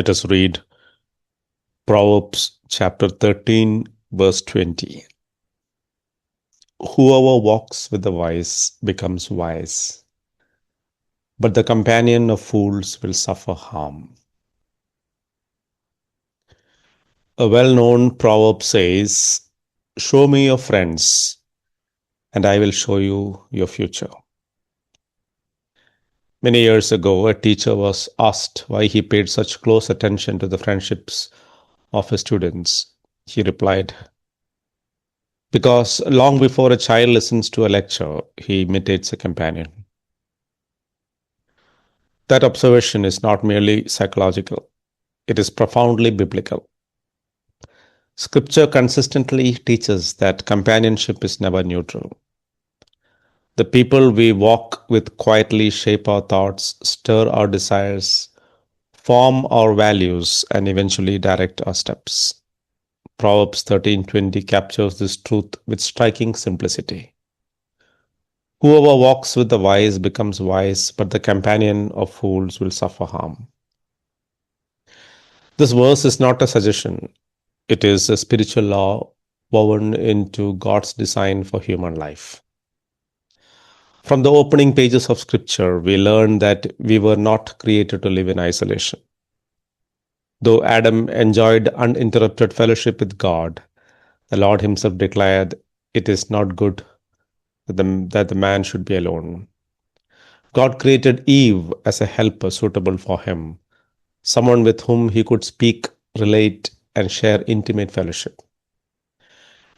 Let us read Proverbs chapter 13, verse 20. Whoever walks with the wise becomes wise, but the companion of fools will suffer harm. A well-known proverb says, "Show me your friends, and I will show you your future." Many years ago, a teacher was asked why he paid such close attention to the friendships of his students. He replied, "Because long before a child listens to a lecture, he imitates a companion." That observation is not merely psychological, it is profoundly biblical. Scripture consistently teaches that companionship is never neutral. The people we walk with quietly shape our thoughts, stir our desires, form our values, and eventually direct our steps. Proverbs 13:20 captures this truth with striking simplicity. Whoever walks with the wise becomes wise, but the companion of fools will suffer harm. This verse is not a suggestion, it is a spiritual law woven into God's design for human life. From the opening pages of Scripture, we learn that we were not created to live in isolation. Though Adam enjoyed uninterrupted fellowship with God, the Lord Himself declared, "It is not good that the man should be alone." God created Eve as a helper suitable for him, someone with whom he could speak, relate, and share intimate fellowship.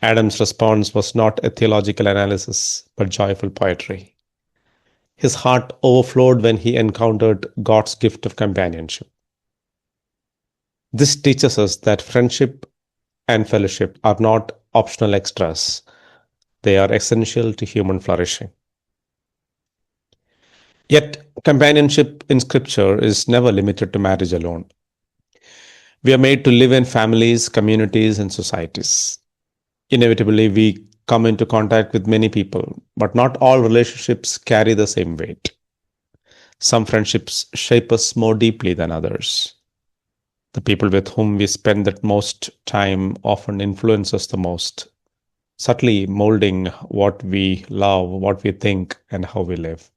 Adam's response was not a theological analysis, but joyful poetry. His heart overflowed when he encountered God's gift of companionship. This teaches us that friendship and fellowship are not optional extras, they are essential to human flourishing. Yet, companionship in Scripture is never limited to marriage alone. We are made to live in families, communities, and societies. Inevitably, we come into contact with many people, but not all relationships carry the same weight. Some friendships shape us more deeply than others. The people with whom we spend the most time often influence us the most, subtly molding what we love, what we think, and how we live.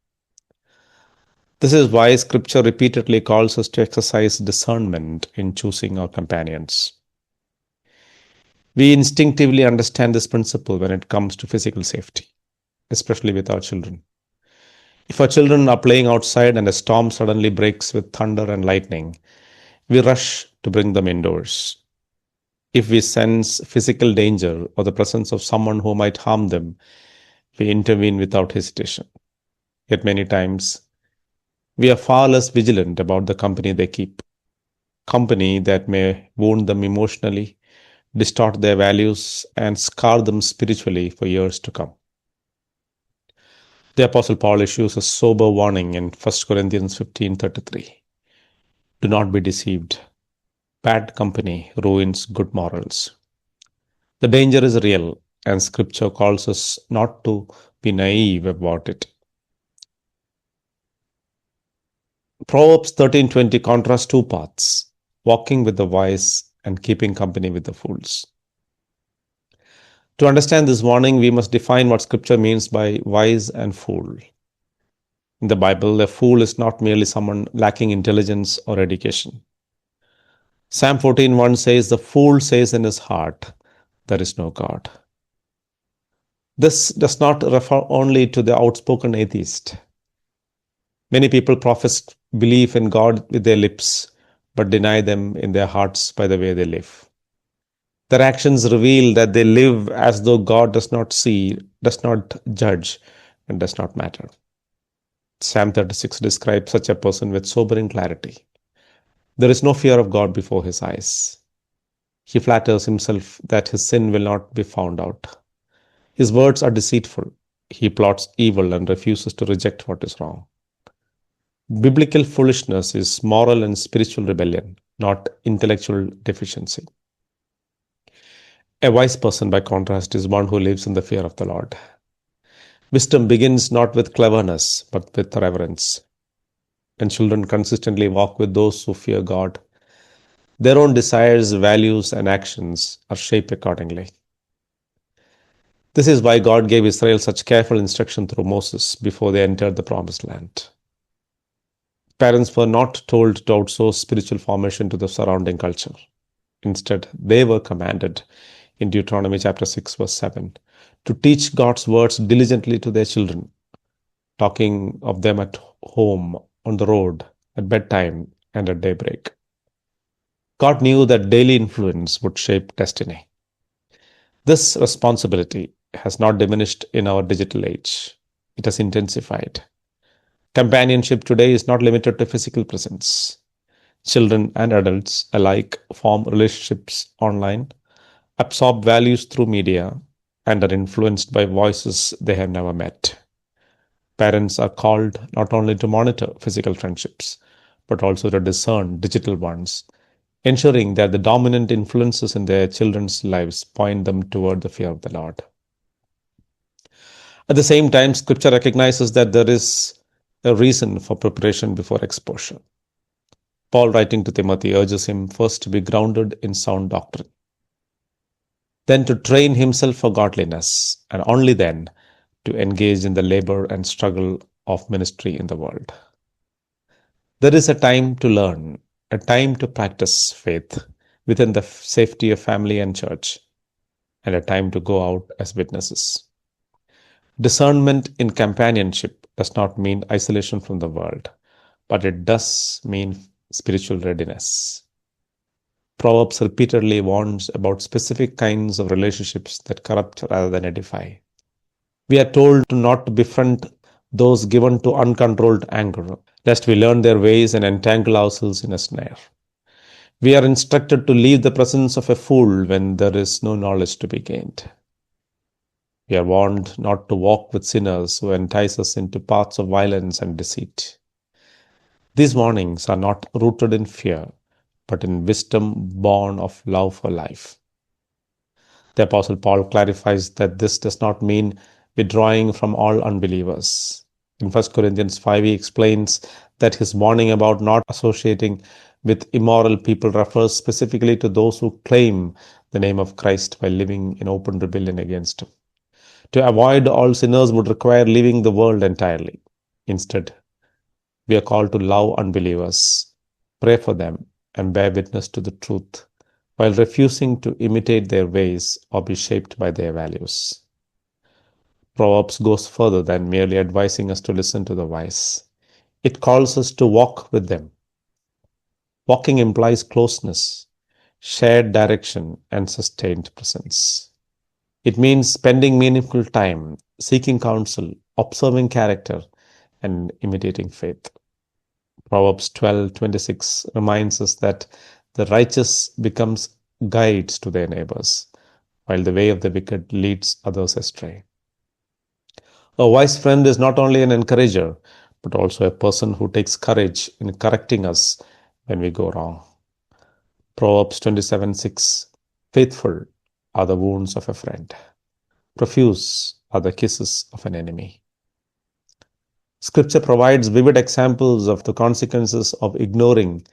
This is why Scripture repeatedly calls us to exercise discernment in choosing our companions. We instinctively understand this principle when it comes to physical safety, especially with our children. If our children are playing outside and a storm suddenly breaks with thunder and lightning, we rush to bring them indoors. If we sense physical danger or the presence of someone who might harm them, we intervene without hesitation. Yet many times, we are far less vigilant about the company they keep. Company that may wound them emotionally, distort their values, and scar them spiritually for years to come. The Apostle Paul issues a sober warning in 1 Corinthians 15:33. Do not be deceived. Bad company ruins good morals. The danger is real, and Scripture calls us not to be naive about it. Proverbs 13:20 contrasts two paths, walking with the wise and keeping company with the fools. To understand this warning, we must define what Scripture means by wise and fool. In the Bible, a fool is not merely someone lacking intelligence or education. Psalm 14:1 says, "The fool says in his heart, there is no God." This does not refer only to the outspoken atheist. Many people profess belief in God with their lips, but deny them in their hearts by the way they live. Their actions reveal that they live as though God does not see, does not judge, and does not matter. Psalm 36 describes such a person with sobering clarity. There is no fear of God before his eyes. He flatters himself that his sin will not be found out. His words are deceitful. He plots evil and refuses to reject what is wrong. Biblical foolishness is moral and spiritual rebellion, not intellectual deficiency. A wise person, by contrast, is one who lives in the fear of the Lord. Wisdom begins not with cleverness, but with reverence. When children consistently walk with those who fear God, Their own desires, values, and actions are shaped accordingly. This is why God gave Israel such careful instruction through Moses before they entered the promised land. Parents were not told to outsource spiritual formation to the surrounding culture. Instead, they were commanded in Deuteronomy chapter 6, verse 7, to teach God's words diligently to their children, talking of them at home, on the road, at bedtime, and at daybreak. God knew that daily influence would shape destiny. This responsibility has not diminished in our digital age. It has intensified. Companionship today is not limited to physical presence. Children and adults alike form relationships online, absorb values through media, and are influenced by voices they have never met. Parents are called not only to monitor physical friendships, but also to discern digital ones, ensuring that the dominant influences in their children's lives point them toward the fear of the Lord. At the same time, Scripture recognizes that there is a reason for preparation before exposure. Paul, writing to Timothy, urges him first to be grounded in sound doctrine, then to train himself for godliness, and only then to engage in the labor and struggle of ministry in the world. There is a time to learn, a time to practice faith within the safety of family and church, and a time to go out as witnesses. Discernment in companionship does not mean isolation from the world, but it does mean spiritual readiness. Proverbs repeatedly warns about specific kinds of relationships that corrupt rather than edify. We are told to not befriend those given to uncontrolled anger, lest we learn their ways and entangle ourselves in a snare. We are instructed to leave the presence of a fool when there is no knowledge to be gained. We are warned not to walk with sinners who entice us into paths of violence and deceit. These warnings are not rooted in fear, but in wisdom born of love for life. The Apostle Paul clarifies that this does not mean withdrawing from all unbelievers. In 1 Corinthians 5, he explains that his warning about not associating with immoral people refers specifically to those who claim the name of Christ while living in open rebellion against him. To avoid all sinners would require leaving the world entirely. Instead, we are called to love unbelievers, pray for them, and bear witness to the truth, while refusing to imitate their ways or be shaped by their values. Proverbs goes further than merely advising us to listen to the wise. It calls us to walk with them. Walking implies closeness, shared direction, and sustained presence. It means spending meaningful time, seeking counsel, observing character, and imitating faith. Proverbs 12:26 reminds us that the righteous becomes guides to their neighbors, while the way of the wicked leads others astray. A wise friend is not only an encourager, but also a person who takes courage in correcting us when we go wrong. Proverbs 27:6 Faithful are the wounds of a friend. Profuse are the kisses of an enemy. Scripture provides vivid examples of the consequences of ignoring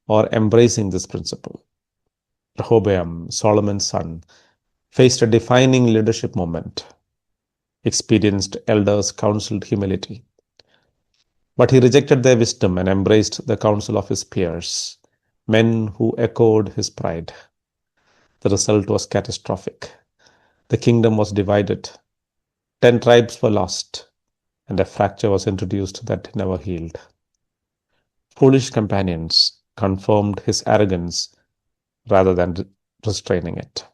or embracing this principle. Rehoboam, Solomon's son, faced a defining leadership moment. Experienced elders counseled humility, but he rejected their wisdom and embraced the counsel of his peers, men who echoed his pride. The result was catastrophic. The kingdom was divided. 10 tribes were lost, and a fracture was introduced that never healed. Foolish companions confirmed his arrogance rather than restraining it.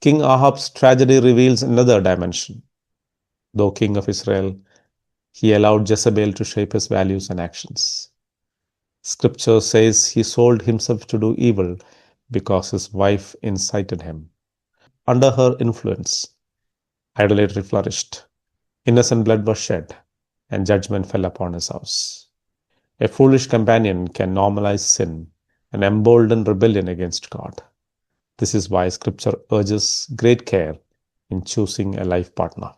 King Ahab's tragedy reveals another dimension. Though king of Israel, he allowed Jezebel to shape his values and actions. Scripture says he sold himself to do evil because his wife incited him. Under her influence, idolatry flourished, innocent blood was shed, and judgment fell upon his house. A foolish companion can normalize sin and embolden rebellion against God. This is why Scripture urges great care in choosing a life partner.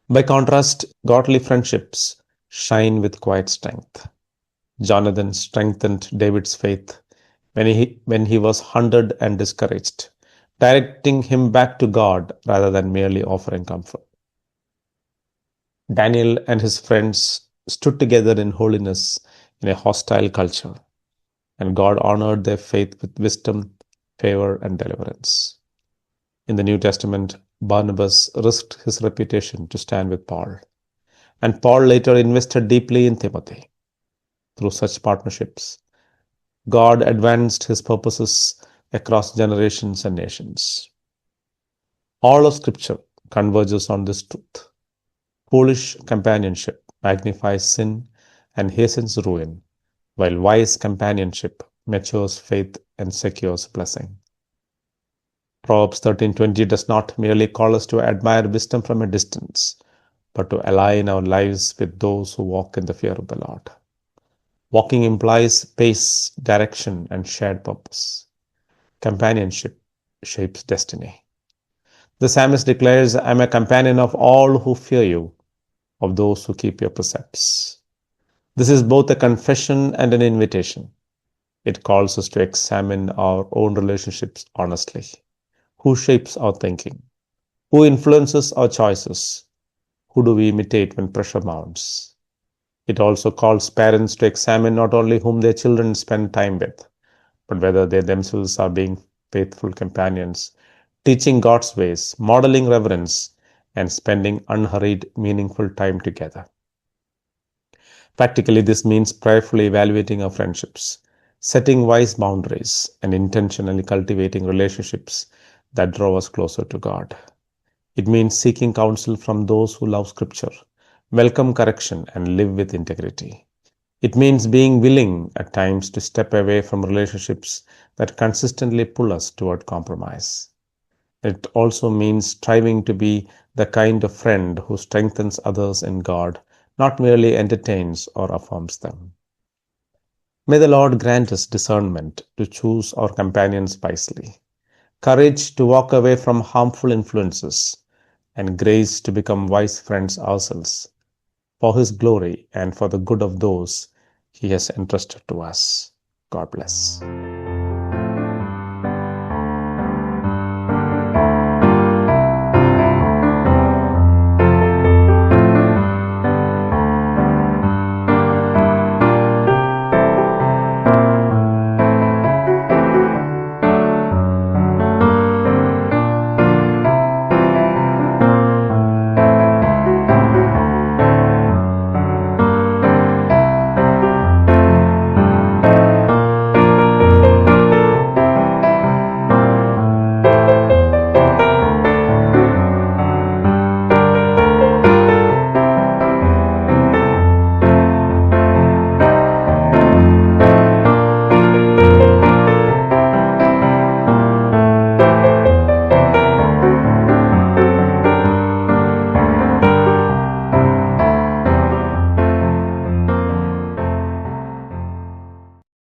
By contrast, godly friendships shine with quiet strength. Jonathan strengthened David's faith when he was hunted and discouraged, directing him back to God rather than merely offering comfort. Daniel and his friends stood together in holiness in a hostile culture, and God honored their faith with wisdom, favor, and deliverance. In the New Testament, Barnabas risked his reputation to stand with Paul, and Paul later invested deeply in Timothy. Through such partnerships, God advanced his purposes across generations and nations. All of Scripture converges on this truth. Foolish companionship magnifies sin and hastens ruin, while wise companionship matures faith and secures blessing. Proverbs 13:20 does not merely call us to admire wisdom from a distance, but to align our lives with those who walk in the fear of the Lord. Walking implies pace, direction, and shared purpose. Companionship shapes destiny. The psalmist declares, I am a companion of all who fear you, of those who keep your precepts. This is both a confession and an invitation. It calls us to examine our own relationships honestly. Who shapes our thinking? Who influences our choices? Who do we imitate when pressure mounts? It also calls parents to examine not only whom their children spend time with, but whether they themselves are being faithful companions, teaching God's ways, modeling reverence, and spending unhurried, meaningful time together. Practically, this means prayerfully evaluating our friendships, setting wise boundaries, and intentionally cultivating relationships that draw us closer to God. It means seeking counsel from those who love Scripture, welcome correction, and live with integrity. It means being willing at times to step away from relationships that consistently pull us toward compromise. It also means striving to be the kind of friend who strengthens others in God, not merely entertains or affirms them. May the Lord grant us discernment to choose our companions wisely, courage to walk away from harmful influences, and grace to become wise friends ourselves, for His glory and for the good of those He has entrusted to us. God bless.